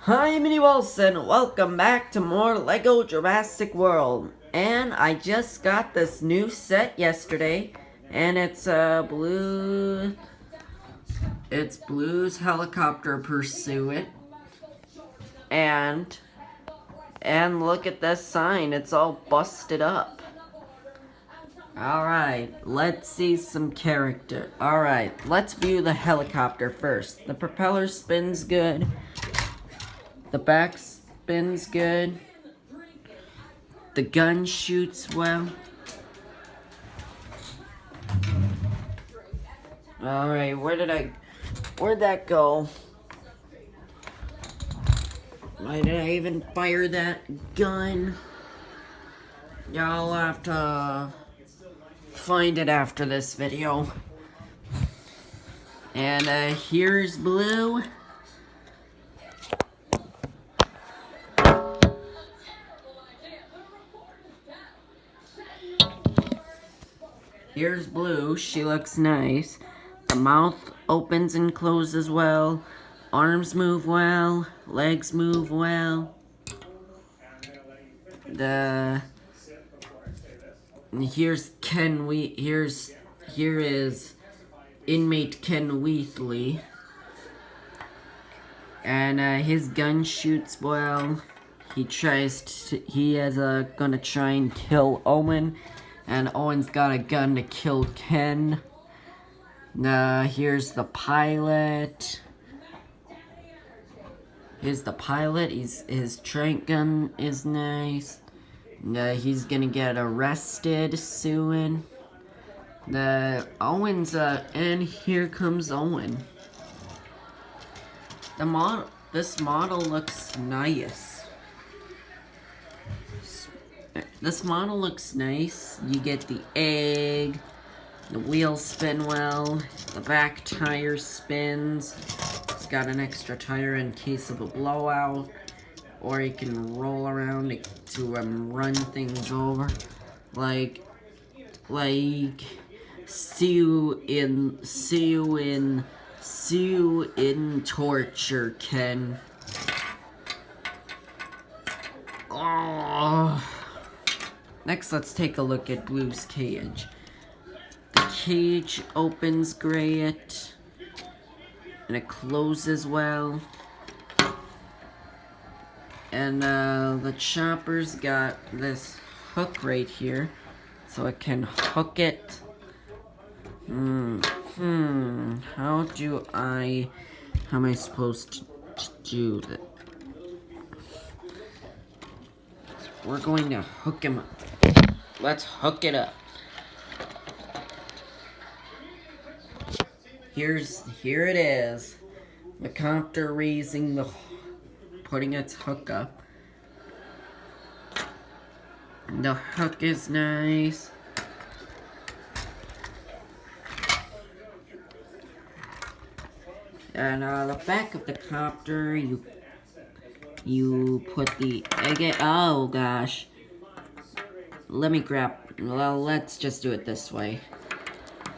Hi, Minnie Wilson. Welcome back to more Lego Jurassic World. And I just got this new set yesterday, and it's blue. It's Blue's helicopter pursuit, and look at this sign. It's all busted up. Alright, let's see some character. Alright, let's view the helicopter first. The propeller spins good. The back spins good. The gun shoots well. Alright, where'd that go? Why did I even fire that gun? Y'all have to find it after this video. And here's Blue. Here's Blue. She looks nice. The mouth opens and closes well. Arms move well. Legs move well. Here's here is inmate Ken Wheatley. And his gun shoots well. He is gonna try and kill Owen. And Owen's got a gun to kill Ken. Here's the pilot. Here's the pilot. His trank gun is nice. He's gonna get arrested soon. Owen's and here comes Owen. This model looks nice. This model looks nice. You get the egg, the wheels spin well, the back tire spins. It's got an extra tire in case of a blowout, or you can roll around to run things over, like see you in torture, Ken. Oh. Next, let's take a look at Blue's cage. The cage opens great, and it closes well. And the chopper's got this hook right here, so it can hook it. How am I supposed to do that? We're going to hook him up. Let's hook it up. Here it is. The copter putting its hook up. The hook is nice. And the back of the copter, you put the egg in. Oh gosh. Let's just do it this way.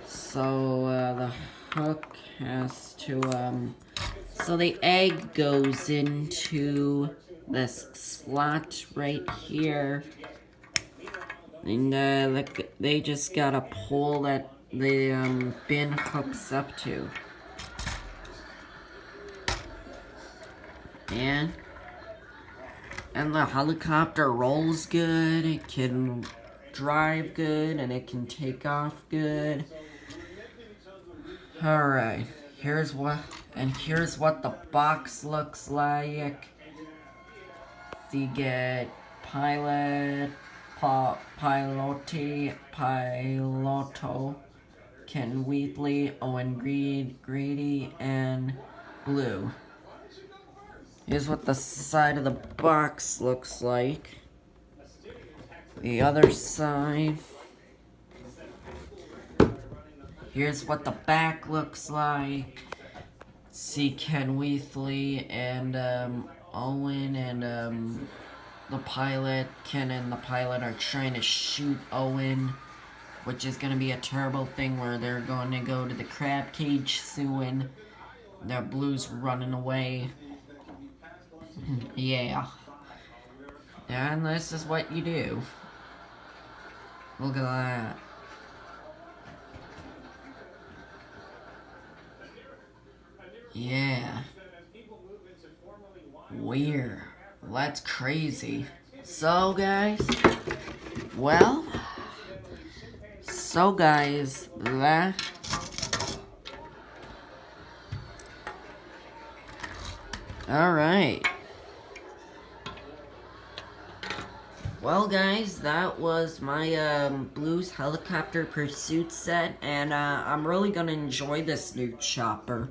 So the hook has to so the egg goes into this slot right here. And they just got a pole that the bin hooks up to. And the helicopter rolls good, it can drive good, and it can take off good. Alright, here's what the box looks like. So you get piloto, Ken Wheatley, Owen Grady, and Blue. Here's what the side of the box looks like. The other side. Here's what the back looks like. See Ken Wheatley and Owen and the pilot. Ken and the pilot are trying to shoot Owen, which is going to be a terrible thing where they're going to go to the crab cage soon. The Blue's running away. Yeah. And this is what you do. Look at that. Yeah. Weird. That's crazy. So, guys, well, that. Alright. Well, guys, that was my Blues helicopter pursuit set, and I'm really gonna enjoy this new chopper.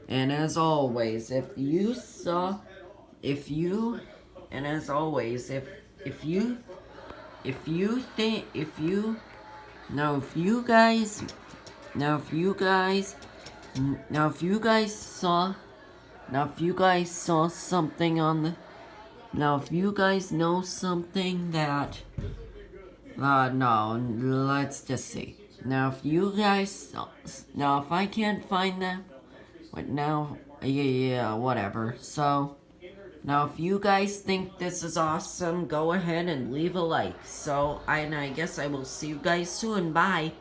And as always, if you now if you guys, now if you guys, now if you guys saw, now if you guys saw something on the, now if you guys know something that, no, let's just see. Now if you guys, now if I can't find them, but now, yeah, whatever. So, now if you guys think this is awesome, go ahead and leave a like. So, and I guess I will see you guys soon. Bye.